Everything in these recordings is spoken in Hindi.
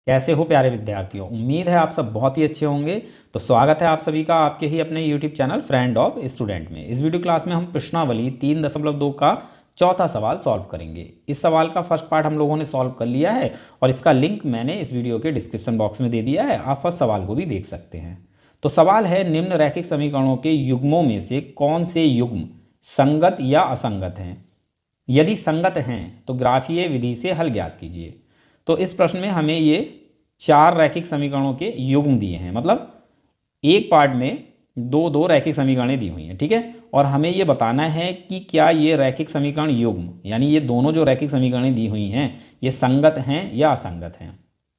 कैसे हो प्यारे विद्यार्थियों। उम्मीद है आप सब बहुत ही अच्छे होंगे। तो स्वागत है आप सभी का आपके ही अपने YouTube channel friend of student में। इस वीडियो क्लास में हम प्रश्नावली 3.2 का चौथा सवाल सॉल्व करेंगे। इस सवाल का फर्स्ट पार्ट हम लोगों ने सॉल्व कर लिया है और इसका लिंक मैंने इस वीडियो के डिस्क्रिप्शन बॉक्स में दे दिया है। आप फर्स्ट सवाल को भी देख सकते हैं। तो सवाल है, निम्न रैखिक समीकरणों के युग्मों में से कौन से युग्म संगत या असंगत हैं? यदि संगत हैं तो ग्राफीय विधि से हल ज्ञात कीजिए। तो इस प्रश्न में हमें ये 4 रैखिक समीकरणों के युग्म दिए हैं, मतलब एक पार्ट में दो दो रैखिक समीकरणें दी हुई हैं, ठीक है। और हमें ये बताना है कि क्या ये रैखिक समीकरण युग्म, यानी ये दोनों जो रैखिक समीकरणें दी हुई हैं, ये संगत हैं या असंगत हैं,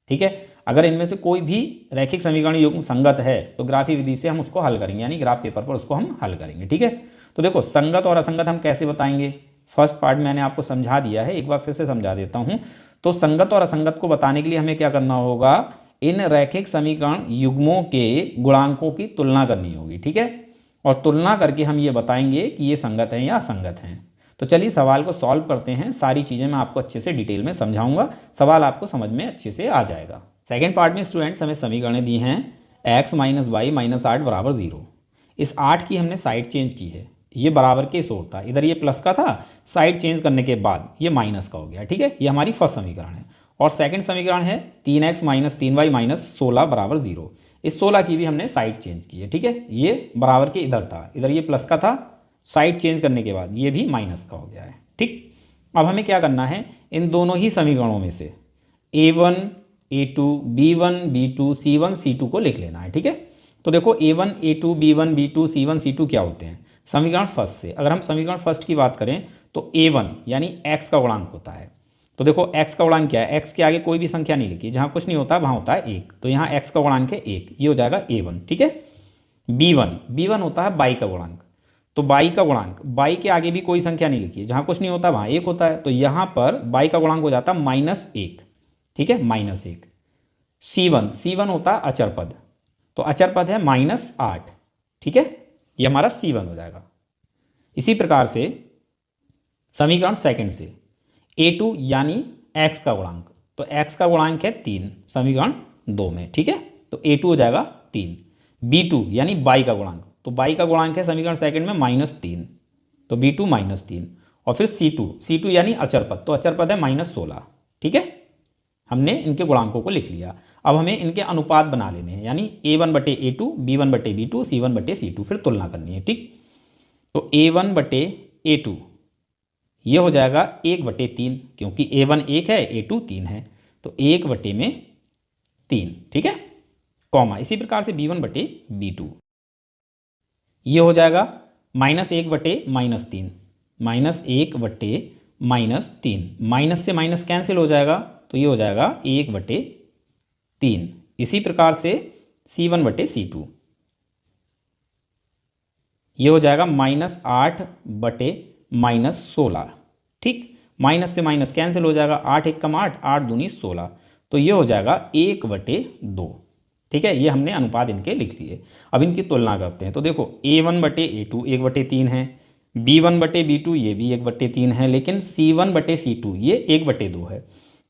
ठीक है। अगर इनमें से कोई भी रैखिक समीकरण युग्म संगत है तो ग्राफीय विधि से हम उसको हल करेंगे, यानी ग्राफ पेपर पर उसको हम हल करेंगे, ठीक है। तो देखो, संगत और असंगत हम कैसे बताएंगे? फर्स्ट पार्ट मैंने आपको समझा दिया है, एक बार फिर से समझा देता हूँ। तो संगत और असंगत को बताने के लिए हमें क्या करना होगा? इन रैखिक समीकरण युग्मों के गुणांकों की तुलना करनी होगी, ठीक है। और तुलना करके हम ये बताएंगे कि ये संगत हैं या असंगत हैं। तो चलिए सवाल को सॉल्व करते हैं। सारी चीज़ें मैं आपको अच्छे से डिटेल में समझाऊंगा, सवाल आपको समझ में अच्छे से आ जाएगा। सेकेंड पार्ट में स्टूडेंट्स हमें समीकरणें दी हैं x - y - 8 = 0। इस 8 की हमने साइड चेंज की है, ये बराबर के सोर था, इधर ये प्लस का था, साइड चेंज करने के बाद ये माइनस का हो गया, ठीक है। ये हमारी फर्स्ट समीकरण है। और सेकंड समीकरण है 3x - 3y - 16 = 0। इस 16 की भी हमने साइड चेंज की है, ठीक है। ये बराबर के इधर था, इधर ये प्लस का था, साइड चेंज करने के बाद ये भी माइनस का हो गया है, ठीक। अब हमें क्या करना है, इन दोनों ही समीकरणों में से a1 a2 b1 b2 c1 c2 को लिख लेना है, ठीक है। तो देखो, a1 a2 b1 b2 c1 c2 क्या होते हैं? समीकरण फर्स्ट से। अगर हम समीकरण फर्स्ट की बात करें तो a1 यानी x का गुणांक होता है। तो देखो, x का गुणांक क्या है? x के आगे कोई भी संख्या नहीं लिखी, जहाँ कुछ नहीं होता वहाँ होता है 1, तो यहाँ x का गुणांक है 1, ये हो जाएगा a1, ठीक है। b1 होता है y का गुणांक। तो y का गुणांक, y के आगे भी कोई संख्या नहीं लिखी है, जहाँ कुछ नहीं होता वहाँ 1 होता है, तो यहाँ पर y का गुणांक हो जाता है -1, ठीक है, -1। c1 होता है अचर पद, तो अचर पद है -8, ठीक है, ये हमारा c1 हो जाएगा। इसी प्रकार से समीकरण सेकंड से a2 यानी x का गुणांक, तो x का गुणांक है 3 समीकरण 2 में, ठीक है। तो a2 हो जाएगा 3। b2 यानी y का गुणांक, तो y का गुणांक है समीकरण सेकंड में -3, तो b2 -3। और फिर c2 यानी अचर पद, तो अचर पद है -16, ठीक है। हमने इनके गुणांकों को लिख लिया। अब हमें इनके अनुपात बना लेने हैं, यानी a1/a2 b1/b2 c1/c2, फिर तुलना करनी है, ठीक। तो a1/a2 ये हो जाएगा 1/3, क्योंकि a1 1 है a2 3 है, तो 1/3, ठीक है, कॉमा। इसी प्रकार से b1/b2 ये हो जाएगा -1/-3, -1/-3, माइनस से माइनस कैंसिल हो जाएगा, तो ये हो जाएगा 1/3। इसी प्रकार से c1/c2 ये हो जाएगा -8/-16, ठीक। माइनस से माइनस कैंसिल हो जाएगा, 8 1 8, 8 दूनी 16, तो ये हो जाएगा 1/2, ठीक है। ये हमने अनुपात इनके लिख लिए। अब इनकी तुलना करते हैं। तो देखो, a1/a2 1/3 है, b1/b2 ये भी 1/3 है, लेकिन c1/c2 ये 1/2 है।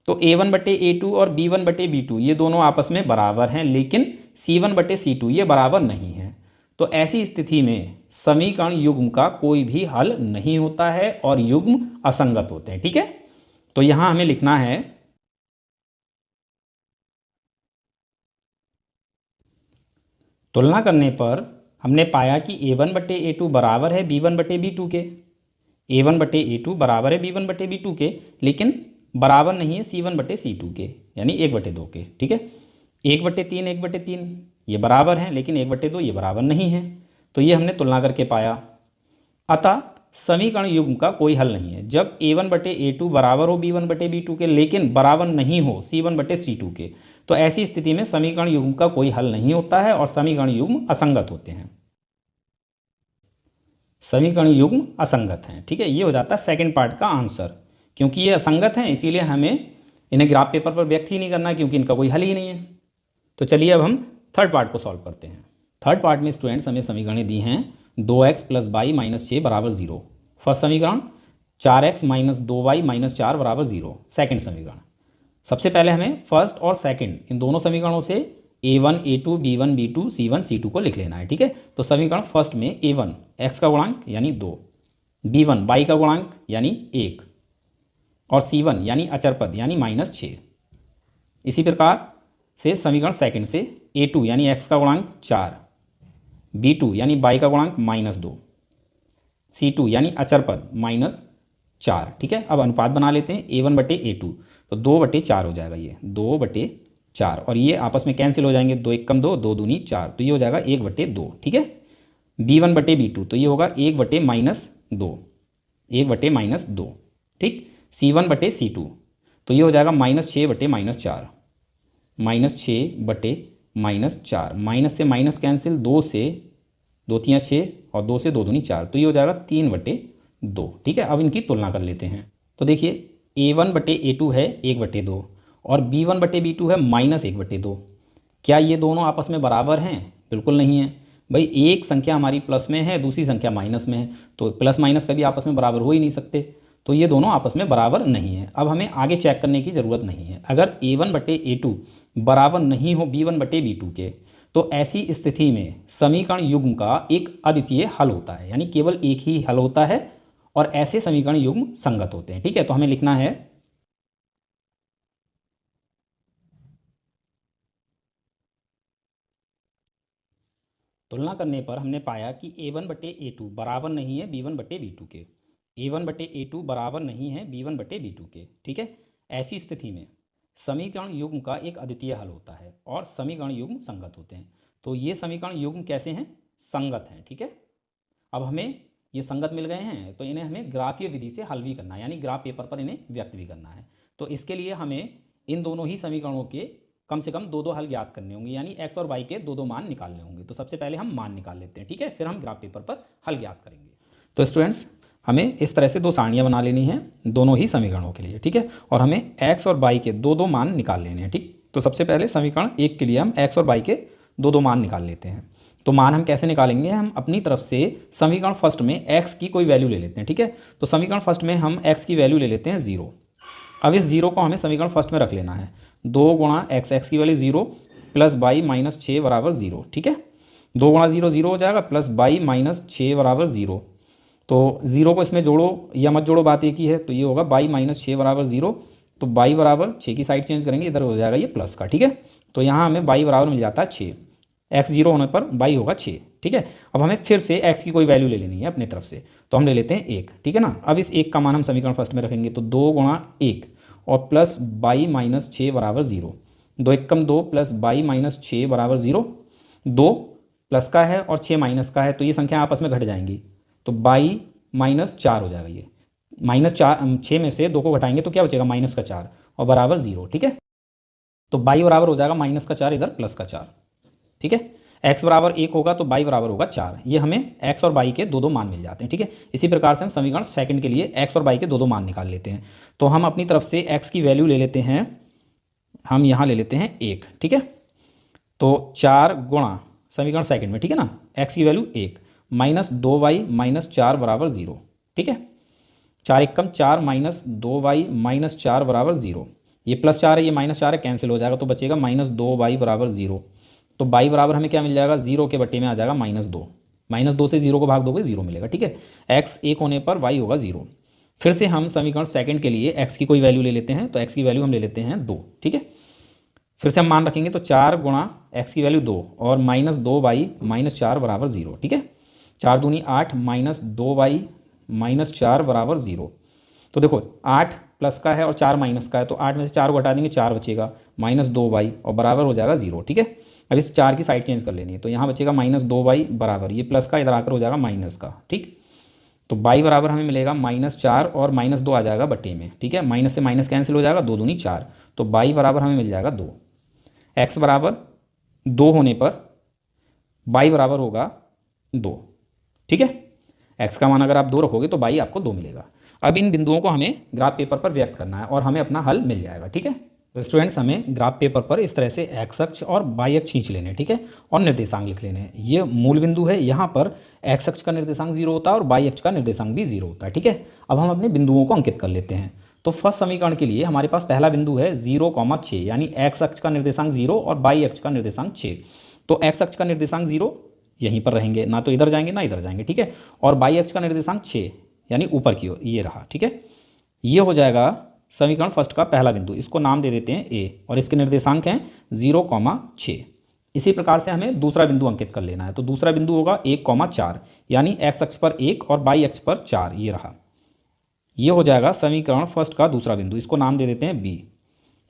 तो a1/a2 और b1/b2 ये दोनों आपस में बराबर हैं, लेकिन c1/c2 ये बराबर नहीं है। तो ऐसी स्थिति में समीकरण युग्म का कोई भी हल नहीं होता है और युग्म असंगत होते हैं, ठीक है। तो यहां हमें लिखना है, तुलना करने पर हमने पाया कि a1/a2 बराबर है b1/b2 के, a1/a2 बराबर है b1/b2 के, लेकिन बराबर नहीं है c1/c2 के, यानी 1/2 के, ठीक है। 1/3 1/3 ये बराबर हैं, लेकिन 1/2 ये बराबर नहीं है, तो ये हमने तुलना करके पाया। अतः समीकरण युग्म का कोई हल नहीं है। जब a1/a2 बराबर हो b1/b2 के, लेकिन बराबर नहीं हो c1/c2 के, तो ऐसी स्थिति में समीकरण युग्म का कोई हल नहीं होता है और समीकरण युग्म असंगत होते हैं। समीकरण युग्म असंगत हैं, ठीक है। ये हो जाता है सेकंड पार्ट का आंसर। क्योंकि ये असंगत हैं, इसीलिए हमें इन्हें ग्राफ पेपर पर व्यक्त ही नहीं करना, क्योंकि इनका कोई हल ही नहीं है। तो चलिए अब हम थर्ड पार्ट को सॉल्व करते हैं। थर्ड पार्ट में स्टूडेंट्स हमें समीकरणें दी हैं 2x + y - 6 = 0। फर्स्ट समीकरण 4x - 2y - 4 = 0। सेकंड समीकरण सबसे पहले हमें फर्स्ट और सेकंड इन दोनों समीकरणों से a1 a2 b1 b2 c1 c2 को लिख लेना है, ठीक है। तो समीकरण फर्स्ट में a1 x का गुणांक यानी 2, b1 y का गुणांक यानी 1 और c1 यानी अचर पद यानी -6। इसी प्रकार से समीकरण सेकंड से a2 यानी x का गुणांक 4, b2 यानी y का गुणांक -2, c2 यानी अचर पद -4, ठीक है। अब अनुपात बना लेते हैं a1 बटे a2, तो 2/4 हो जाएगा, ये 2/4 और ये आपस में कैंसिल हो जाएंगे, 2 1 कम 2, 2 दूनी 4, तो ये हो जाएगा 1/2, ठीक है। b1 बटे b2 तो ये होगा 1/-2, 1/-2, ठीक। c1 बटे c2 तो ये हो जाएगा -6/-4, -6/-4, माइनस से माइनस कैंसिल, 2 से 2 3 6 और 2 से 2 दूनी 4, तो ये हो जाएगा 3/2, ठीक है। अब इनकी तुलना कर लेते हैं। तो देखिए a1 बटे a2 है 1/2 और b1 बटे b2 है -1/2। क्या ये दोनों आपस में बराबर हैं? बिल्कुल नहीं है भाई। एक संख्या हमारी प्लस में है, दूसरी संख्या माइनस में है, तो प्लस माइनस कभी आपस में बराबर हो ही नहीं सकते, तो ये दोनों आपस में बराबर नहीं है। अब हमें आगे चेक करने की ज़रूरत नहीं है। अगर a1 बटे a2 बराबर नहीं हो b1 बटे b2 के, तो ऐसी स्थिति में समीकरण युग्म का एक अद्वितीय हल होता है, यानी केवल एक ही हल होता है और ऐसे समीकरण युग्म संगत होते हैं, ठीक है। तो हमें लिखना है तुलना करने पर हमने पाया कि a1 बटे a2 बराबर नहीं है b1 बटे b2 के, a1 बटे a2 बराबर नहीं है b1 बटे b2 के, ठीक है। ऐसी स्थिति में समीकरण युग्म का एक अद्वितीय हल होता है और समीकरण युग्म संगत होते हैं। तो ये समीकरण युग्म कैसे हैं? संगत हैं, ठीक है। अब हमें ये संगत मिल गए हैं तो इन्हें हमें ग्राफीय विधि से हल भी करना है, यानी ग्राफ पेपर पर इन्हें व्यक्त भी करना है। तो इसके लिए हमें इन दोनों ही समीकरणों के कम से कम 2 हल ज्ञात करने होंगे, यानी x और y के 2 मान निकालने होंगे। तो सबसे पहले हम मान निकाल लेते हैं, ठीक है, फिर हम ग्राफ पेपर पर हल ज्ञात करेंगे। तो स्टूडेंट्स हमें इस तरह से 2 सारणियाँ बना लेनी हैं दोनों ही समीकरणों के लिए, ठीक है, और हमें x और y के 2 मान निकाल लेने हैं, ठीक। तो सबसे पहले समीकरण 1 के लिए हम x और y के 2 मान निकाल लेते हैं। तो मान हम कैसे निकालेंगे? हम अपनी तरफ से समीकरण फर्स्ट में x की कोई वैल्यू ले लेते हैं, ठीक है। तो समीकरण फर्स्ट में हम x की वैल्यू ले लेते हैं 0। अब इस 0 को हमें समीकरण फर्स्ट में रख लेना है। 2 गुणा x की वैल्यू 0 प्लस y -6 बराबर 0, ठीक है। 2 गुणा 0 0 हो जाएगा, प्लस y -6 बराबर 0। तो 0 को इसमें जोड़ो या मत जोड़ो, बात एक ही है। तो ये होगा y -6 बराबर 0, तो y बराबर 6 की साइड चेंज करेंगे, इधर हो जाएगा ये प्लस का, ठीक है। तो यहाँ हमें y बराबर मिल जाता है 6, x 0 होने पर y होगा 6, ठीक है। अब हमें फिर से x की कोई वैल्यू ले लेनी है अपनी तरफ से, तो हम ले लेते हैं 1, ठीक है ना। अब इस 1 का मान हम समीकरण फर्स्ट में रखेंगे, तो 2 गुणा 1 और प्लस y -6 बराबर 0, 2 1 कम 2 प्लस y -6 बराबर 0, 2 प्लस का है और 6 माइनस का है, तो ये संख्या आपस में घट जाएंगी, तो y -4 हो जाएगा। ये -6 में से 2 को घटाएंगे तो क्या बचेगा? -4 और बराबर 0, ठीक है। तो y बराबर हो जाएगा -4 इधर +4, ठीक है। x बराबर 1 होगा तो y बराबर होगा 4। ये हमें x और y के 2 मान मिल जाते हैं, ठीक है। इसी प्रकार से हम समीकरण सेकंड के लिए x और y के 2 मान निकाल लेते हैं। तो हम अपनी तरफ से x की वैल्यू ले लेते हैं, हम यहाँ ले लेते हैं 1, ठीक है। तो 4 गुणा समीकरण सेकंड में, ठीक है ना, x की वैल्यू 1 -2y -4 बराबर 0, ठीक है। 4 1 कम 4 -2y -4 बराबर 0, ये +4 है ये -4 है, कैंसिल हो जाएगा, तो बचेगा -2y बराबर 0। तो y बराबर हमें क्या मिल जाएगा? 0 के बट्टे में आ जाएगा -2, -2 से 0 को भाग दोगे 0 मिलेगा, ठीक है। x 1 होने पर y होगा 0। फिर से हम समीकरण सेकंड के लिए x की कोई वैल्यू ले लेते हैं, तो x की वैल्यू हम ले लेते हैं 2, ठीक है। फिर से हम मान रखेंगे, तो 4 गुणा x की वैल्यू 2 और -2y -4 बराबर 0, ठीक है। 4 दूनी 8 -2y -4 बराबर 0। तो देखो 8 प्लस का है और 4 माइनस का है, तो 8 में से 4 को हटा देंगे, 4 बचेगा -2y और बराबर हो जाएगा 0, ठीक है। अब इस 4 की साइड चेंज कर लेनी है, तो यहाँ बचेगा -2y बराबर, ये प्लस का इधर आकर हो जाएगा माइनस का, ठीक। तो y बराबर हमें मिलेगा -4 और -2 आ जाएगा बट्टे में, ठीक है। माइनस से माइनस कैंसिल हो जाएगा, 2 दूनी 4, तो y बराबर हमें मिल जाएगा 2। x बराबर 2 होने पर y बराबर होगा 2, ठीक है। x का मान अगर आप 2 रखोगे तो y आपको 2 मिलेगा। अब इन बिंदुओं को हमें ग्राफ पेपर पर व्यक्त करना है और हमें अपना हल मिल जाएगा, ठीक है। तो स्टूडेंट्स हमें ग्राफ पेपर पर इस तरह से x अक्ष और y अक्ष खींच लेने हैं, ठीक है, और निर्देशांक लिख लेने हैं। ये मूल बिंदु है, यहाँ पर x अक्ष का निर्देशांक 0 होता है और y अक्ष का निर्देशांक भी 0 होता है, ठीक है। अब हम अपने बिंदुओं को अंकित कर लेते हैं। तो फर्स्ट समीकरण के लिए हमारे पास पहला बिंदु है 0,6 यानी एक्स अक्ष का निर्देशांक 0 और वाई अक्ष का निर्देशांक 6। तो एक्स अक्ष का निर्देशांक 0 यहीं पर रहेंगे, ना तो इधर जाएंगे ना इधर जाएंगे, ठीक है। और वाई अक्ष का निर्देशांक 6 यानी ऊपर की ओर ये रहा, ठीक है। ये हो जाएगा समीकरण फर्स्ट का पहला बिंदु, इसको नाम दे देते हैं ए और इसके निर्देशांक हैं 0,6। इसी प्रकार से हमें दूसरा बिंदु अंकित कर लेना है। तो दूसरा बिंदु होगा 1,4 यानी एक्स अक्ष पर 1 और वाई अक्ष पर 4, ये रहा। ये हो जाएगा समीकरण फर्स्ट का दूसरा बिंदु, इसको नाम दे देते हैं बी।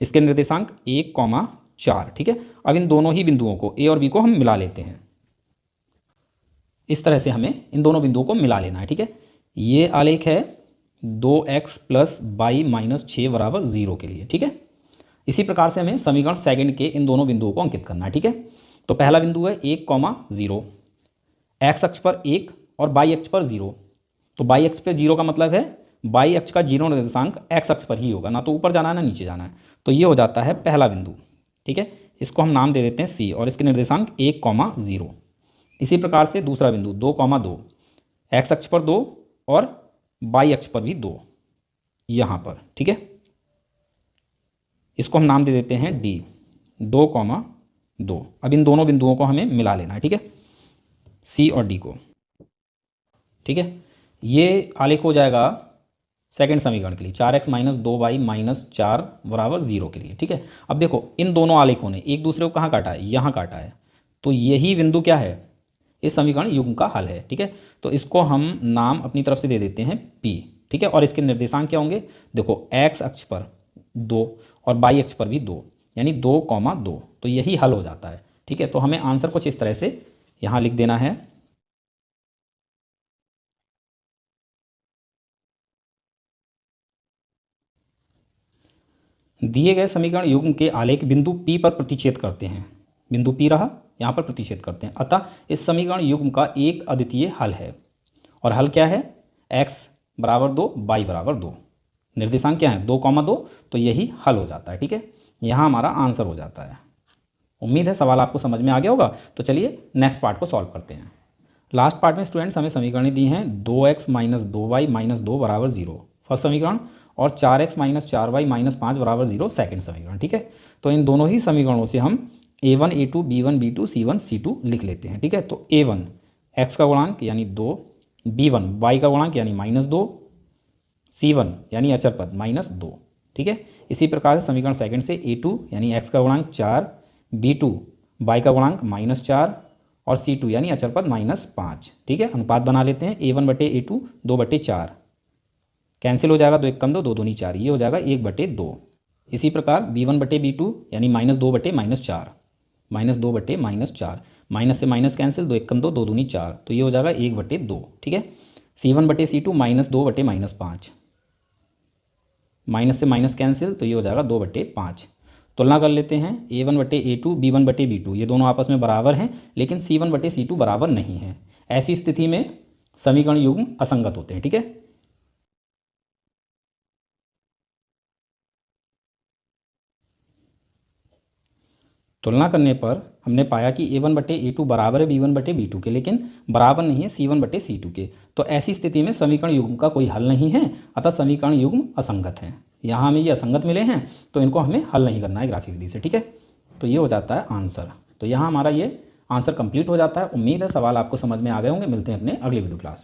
इसके निर्देशांक 1,4, ठीक है। अब इन दोनों ही बिंदुओं को ए और बी को हम मिला लेते हैं। इस तरह से हमें इन दोनों बिंदुओं को मिला लेना है, ठीक है। ये आलेख है 2x + y - 6 बराबर 0 के लिए, ठीक है। इसी प्रकार से हमें समीकरण सेकंड के इन दोनों बिंदुओं को अंकित करना है, ठीक है। तो पहला बिंदु है 1,0, एक्स अक्ष पर 1 और वाई अक्ष पर 0। तो वाई अक्ष पर 0 का मतलब है वाई अक्ष का 0 निर्देशांक एक्स अक्ष पर ही होगा, ना तो ऊपर जाना है ना नीचे जाना है। तो ये हो जाता है पहला बिंदु, ठीक है। इसको हम नाम दे देते हैं सी और इसके निर्देशांक 1,0। इसी प्रकार से दूसरा बिंदु 2,2, एक्स अक्ष पर 2 और वाई अक्ष पर भी 2 यहाँ पर, ठीक है। इसको हम नाम दे देते हैं डी, 2,2। अब इन दोनों बिंदुओं को हमें मिला लेना है, ठीक है, सी और डी को, ठीक है। ये आलेख हो जाएगा सेकंड समीकरण के लिए 4x - 2y - 4 बराबर 0 के लिए, ठीक है। अब देखो इन दोनों आलेखों ने एक दूसरे को कहाँ काटा है, यहाँ काटा है। तो यही बिंदु क्या है, इस समीकरण युग्म का हल है, ठीक है। तो इसको हम नाम अपनी तरफ से दे देते हैं P, ठीक है। और इसके निर्देशांक क्या होंगे, देखो x अक्ष पर 2 और y अक्ष पर भी 2 यानी 2,2। तो यही हल हो जाता है, ठीक है। तो हमें आंसर कुछ इस तरह से यहाँ लिख देना है। दिए गए समीकरण युग्म के आलेख बिंदु P पर प्रतिच्छेद करते हैं। बिंदु P रहा, यहाँ पर प्रतिच्छेद करते हैं। अतः इस समीकरण युग्म का एक अद्वितीय हल है। और हल क्या है, x = 2, y = 2। निर्देशांक क्या है 2,2। तो यही हल हो जाता है, ठीक है। यहाँ हमारा आंसर हो जाता है। उम्मीद है सवाल आपको समझ में आ गया होगा। तो चलिए नेक्स्ट पार्ट को सॉल्व करते हैं। लास्ट पार्ट में स्टूडेंट्स हमें समीकरण दी हैं 2x - 2y - 2 बराबर 0 फर्स्ट समीकरण और 4x - 4y - 5 बराबर 0 सेकंड समीकरण, ठीक है। तो इन दोनों ही समीकरणों से हम a1 a2 b1 b2 c1 c2 लिख लेते हैं, ठीक है। तो a1 x का गुणांक यानी 2, b1 y का गुणांक यानी -2, c1 यानी अचर पद -2, ठीक है। इसी प्रकार से समीकरण सेकंड से a2 यानी x का गुणांक 4, b2 y का गुणांक -4 और c2 यानी अचर पद -5, ठीक है। अनुपात बना लेते हैं a1/a2 2/4 कैंसिल हो जाएगा, 2 1 2 2 2 4, ये हो जाएगा 1/2। इसी प्रकार b1/b2 यानी -2/-4 -2/-4 माइनस से माइनस कैंसिल, 2 1 2 2 2 4, तो ये हो जाएगा 1/2, ठीक है। c1/c2 -2/-5 माइनस से माइनस कैंसिल, तो ये हो जाएगा 2/5। तुलना कर लेते हैं a1/a2 b1/b2, ये दोनों आपस में बराबर हैं लेकिन c1/c2 बराबर नहीं है। ऐसी स्थिति में समीकरण युग्म असंगत होते हैं, ठीक है। तुलना करने पर हमने पाया कि a1/a2 बराबर है b1/b2 के, लेकिन बराबर नहीं है c1/c2 के। तो ऐसी स्थिति में समीकरण युग्म का कोई हल नहीं है, अतः समीकरण युग्म असंगत हैं। यहाँ हमें ये असंगत मिले हैं तो इनको हमें हल नहीं करना है ग्राफिक विधि से, ठीक है। तो ये हो जाता है आंसर। तो यहाँ हमारा ये आंसर कंप्लीट हो जाता है। उम्मीद है सवाल आपको समझ में आ गए होंगे। मिलते हैं अपने अगले वीडियो क्लास में।